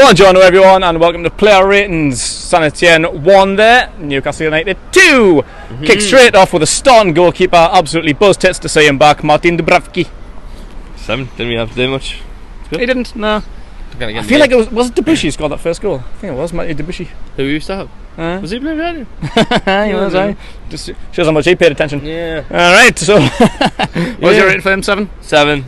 Buongiorno everyone and welcome to Player Ratings. San Etienne 1 there, Newcastle United 2. Kick straight off with a starting goalkeeper, absolutely buzz tits to see him back, Martin Dubravki. 7, didn't we have to do much? He didn't, no. I feel like it was Debussy who scored that first goal. I think it was Matty Debussy. Who we used to have? Was he playing behind you? He was, eh? Just shows how much he paid attention. Yeah. Alright, so what was your rating for him? 7? 7.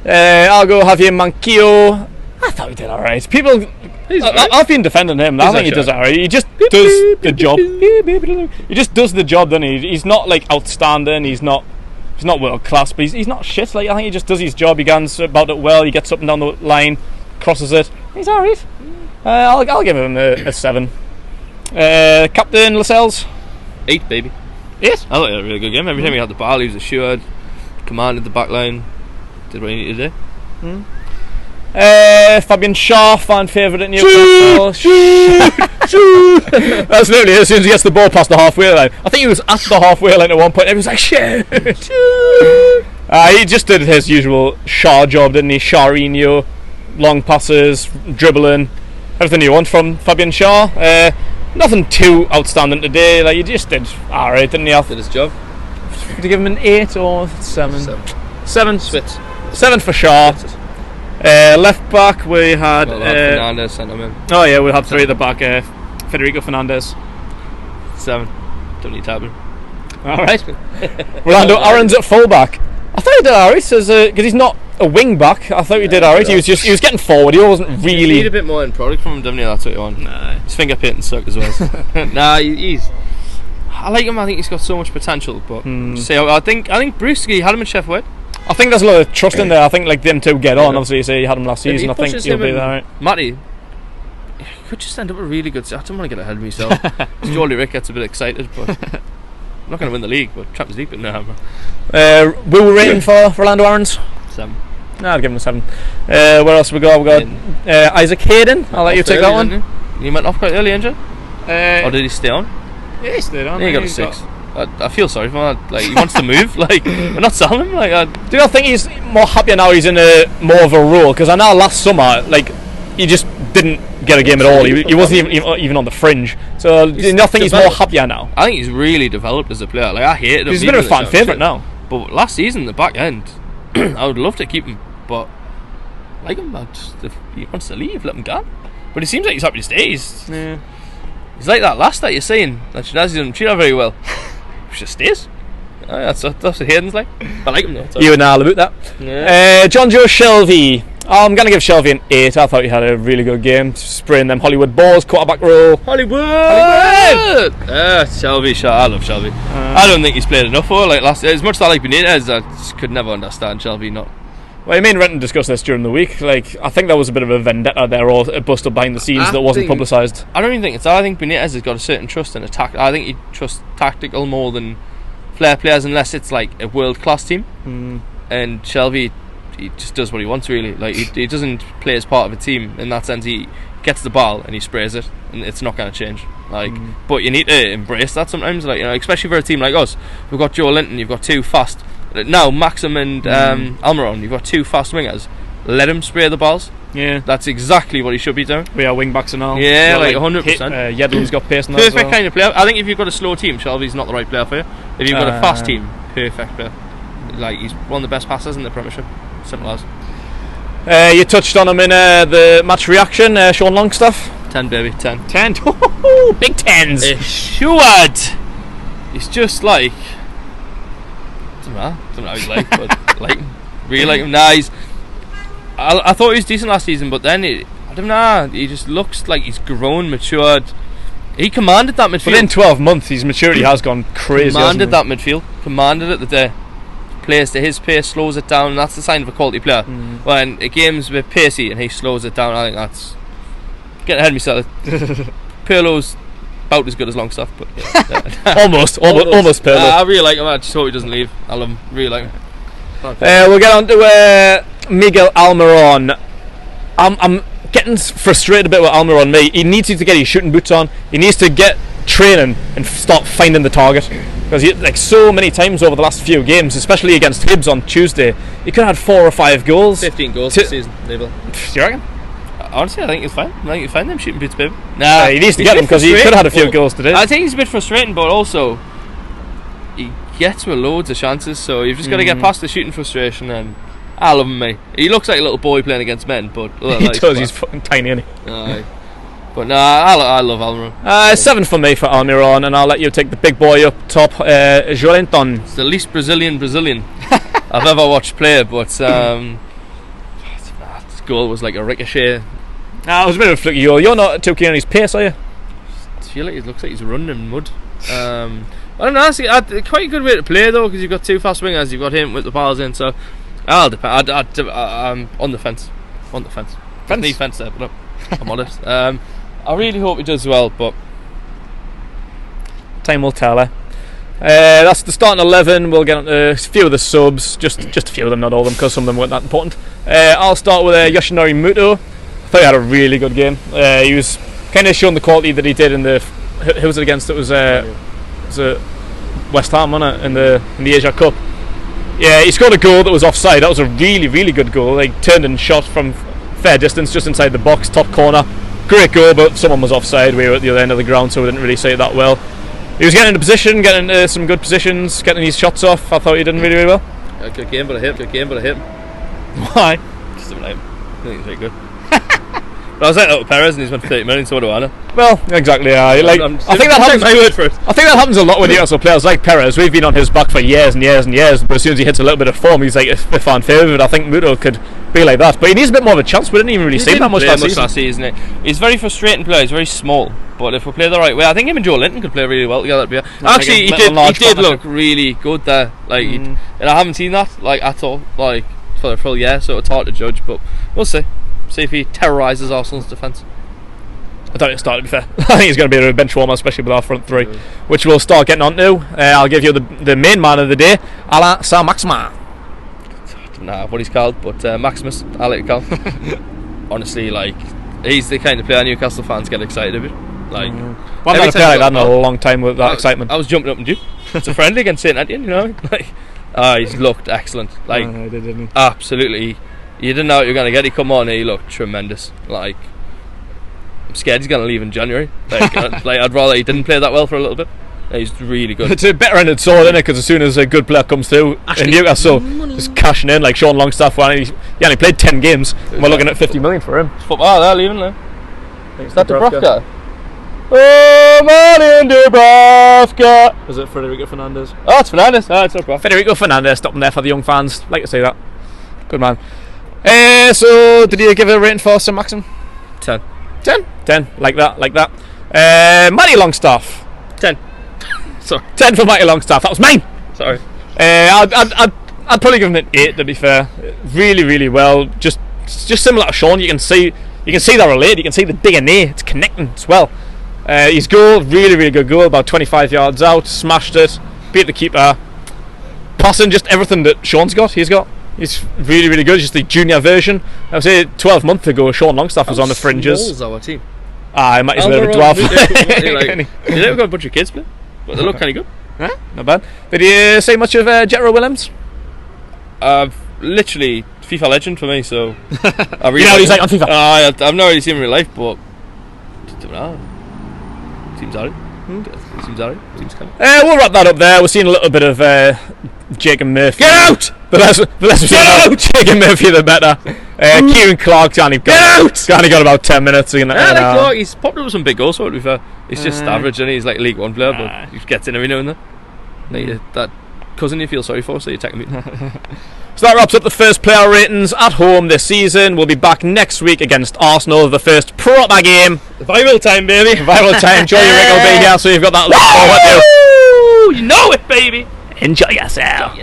I'll go Javier Manquillo. I thought he did alright. People, I've been defending him. I think he does alright. He just does the job. He just does the job, doesn't he? He's not like outstanding. He's not world class, but he's not shit. Like, I think he just does his job. He gets about it well. He gets up and down the line, crosses it. He's alright. I'll give him a 7. Captain Lascelles? 8, baby. 8? I thought he had a really good game. Every time he had the ball, he was assured, commanded the back line, did what he needed to do. Fabian Schär, fan favourite at Newcastle. That's literally as soon as he gets the ball past the halfway line. I think he was at the halfway line at one point and he was like, shit. He just did his usual Schär job, didn't he? Schärinho, long passes, dribbling, everything you want from Fabian Schär. Nothing too outstanding today. Like, he just did alright, didn't he? Did his job. Did you give him an 8 or 7? 7. Spits. 7 for Schär. Left back we had Fernandez sent him in. Oh yeah, we had 3 at the back. Federico Fernandez. 7. Don't need tapping. Alright. Rolando Aarons at full back. I thought he did alright because he's not a wing back. I thought he did alright. He was getting forward. He wasn't really. You need a bit more in product from him, don't you? That's what you want. Nah. His finger painting suck as well. Nah, he's. I like him. I think he's got so much potential. But so I think Brewski had him in Sheffield. I think there's a lot of trust in there. I think like them two get on. Obviously, you say you had him last season. I think he'll be there. Right? Matty could just end up a really good. I don't want to get ahead of myself. Jolly Rick gets a bit excited, but I'm not going to win the league. But Champions League, but no. Woo rating for Rolando Aarons? 7. No, I'll give him a 7. Where else we got? We got Isaac Hayden. I'll let you take that one. He went off quite early, didn't you? Or did he stay on? Yeah, he stayed on. He got a 6. I feel sorry for him. Like, he wants to move. Like, we're not selling him. Like, do you not think he's more happier now? He's in a more of a role, because I know last summer, like, he just didn't get a game at all. He wasn't even on the fringe. So do you not think he's more happier now? I think he's really developed as a player. Like, I hated him. He's a bit of a fan favourite now. But last season, the back end, I would love to keep him, but like him, if he wants to leave, let him go. But it seems like he's happy to stay. He's like that last that you're saying that Shinazi doesn't treat her very well. Just stays. That's what Hayden's like. I like him though. You and Al about that. Yeah. John Joe Shelvey. I'm going to give Shelvey an 8. I thought he had a really good game. Spraying them Hollywood balls, quarterback role. Hollywood! Shelvey, I love Shelvey. I don't think he's played enough for like last. As much as I like Benitez, I just could never understand Shelvey not. Well, me and Renton discussed this during the week. Like, I think there was a bit of a vendetta there, or a bust up behind the scenes that wasn't publicised. I don't even think it's that. I think Benitez has got a certain trust in attack. I think he trusts tactical more than flair players, unless it's like a world class team. And Shelvey, he just does what he wants really. Like, he doesn't play as part of a team in that sense. He gets the ball and he sprays it, and it's not going to change. Like, but you need to embrace that sometimes. Like, you know, especially for a team like us, we've got Joe Linton, you've got 2 fast. Now Maxim and Almiron, you've got 2 fast wingers. Let him spray the balls. Yeah, that's exactly what he should be doing. We are wing backs and all. Yeah, like 100%. Yedlin's got pace and that. Perfect kind of player. I think if you've got a slow team, Shelvey's not the right player for you. If you've got a fast team, perfect player. Like, he's one of the best passers in the Premiership. Simple as. You touched on him in the match reaction, Sean Longstaff. 10, baby, 10. 10. Big 10s. Assured. He's just like. I don't know how he's like, but like, really like him. Nah, I thought he was decent last season, but then I don't know. He just looks like he's grown, matured. He commanded that midfield. But in 12 months, his maturity has gone crazy. Commanded that midfield. Commanded it the day. Plays to his pace, slows it down. And that's the sign of a quality player. When a game's a bit pacey and he slows it down, I think that's getting ahead of myself. Pirlo's about as good as Longstaff, but yeah. almost Pirlo. I really like him. I just hope he doesn't leave. I love him. Really like him. We'll get on to Miguel Almiron. I'm getting frustrated a bit with Almiron. He needs to get his shooting boots on. He needs to get training and start finding the target, because like so many times over the last few games, especially against Hibs on Tuesday, he could have had 4 or 5 goals. 15 goals this season, Neville. Do you reckon? Honestly, I think he's fine. I think he'll find them shooting boots, baby. Nah, he needs to get them because he could have had a few goals today. I think he's a bit frustrating, but also he gets with loads of chances, so you've just got to get past the shooting frustration. And I love him, mate. He looks like a little boy playing against men, but he does. He's fucking tiny, isn't he? But nah, I love Almiron. 7 for me for Almiron, and I'll let you take the big boy up top, Joelinton. It's the least Brazilian I've ever watched play, but this goal was like a ricochet. It was a bit of a fluky goal. You're not too keen on his pace, are you? I feel like it looks like he's running in mud. I don't know, quite a good way to play though, because you've got 2 fast wingers, you've got him with the balls in, so I'll depend. I'm on the fence. Fence there, but I'm honest. I really hope he does well, but time will tell. That's the starting 11. We'll get on to a few of the subs, just a few of them, not all of them, because some of them weren't that important. I'll start with Yoshinori Muto. I thought he had a really good game. He was kind of showing the quality that he did in the. Who was it against? It was West Ham, wasn't it, in the Asia Cup? Yeah, he scored a goal that was offside. That was a really, really good goal. Like, turned and shot from fair distance, just inside the box, top corner. Great goal, but someone was offside. We were at the other end of the ground, so we didn't really see it that well. He was getting into position, getting into some good positions, getting his shots off. I thought he did really, really well. Good game, but a hit. Why? Just a blame. I think he's very good. But I was like, Perez, and he's won 30 million, so what do I know? Well, exactly. I think that happens. My word for it. I think that happens a lot with Newcastle players like Perez. We've been on his back for years and years and years, but as soon as he hits a little bit of form, he's like a fan favourite. I think Muto could be like that, but he needs a bit more of a chance. We didn't even really see that much last season. He's a very frustrating player. He's very small, but if we play the right way, I think him and Joelinton could play really well together. Actually, he did look really good there. Like, and I haven't seen that like at all, like for the full year, so it's hard to judge. But we'll see. See if he terrorises Arsenal's defence. I don't think it'll start, to be fair. I think he's going to be a bench warmer, especially with our front three, which we'll start getting on to. I'll give you the main man of the day, Alain Saint-Maximin. I don't know what he's called, but Maximus, I like to call him. Honestly, like, he's the kind of player Newcastle fans get excited about. Like, well, I've not a player like that in a long time with that excitement. I was jumping up and due. It's a friendly against St. Etienne, you know. Like, he's looked excellent. Like, didn't he? Absolutely. You didn't know what you were going to get. He come on and he looked tremendous. Like, I'm scared he's going to leave in January. Like, I'd rather he didn't play that well for a little bit. He's really good. It's a better-ended sword, isn't it? Because as soon as a good player comes through in Newcastle, just cashing in, like Sean Longstaff. He only played 10 games. We're looking at 50 million for him. Football, they're leaving now. Is that Dubravka? Oh, man in Dubravka! Is it Federico Fernandez? Oh, it's Fernandez. Oh, it's Dubravka. Federico Fernandez, stopping there for the young fans. Like to say that. Good man. So, did you give it a rating for Saint-Maximin? 10. 10. Like that. Matty Longstaff. 10. Sorry. 10 for Matty Longstaff. That was mine. Sorry. I'd probably give him an 8, to be fair. Really, really well. Just similar to Sean. You can see they're related. You can see the DNA. It's connecting as well. His goal, really, really good goal. About 25 yards out. Smashed it. Beat the keeper. Passing, just everything that Sean's got. He's really, really good. Just the junior version. I would say 12 months ago, Sean Longstaff was on the fringes. Small's our team. I might as well have a dwarf. You never got a bunch of kids play, but they look kind of good. Huh? Not bad. Did you say much of Jetro Willems? Literally FIFA legend for me. So I really he's like on FIFA. I've not really seen him in real life, but I don't know. Seems alright. Seems alright. Seems kind of. We'll wrap that up there. We're seeing a little bit of Jacob Murphy. Get out! The less we see about Jacob Murphy, the better. Kieran Clark's only got about 10 minutes. Clark, he's popped up with some big goals, so to be fair. He's just average, and he's like a League One player, but he gets in every now and then. Like, that cousin you feel sorry for, so you take him. So that wraps up the first player ratings at home this season. We'll be back next week against Arsenal, the first proper game. The viral time, baby. Viral time. Joey Rick will be here, so you've got that look forward to. You know it, baby. Enjoy yourself.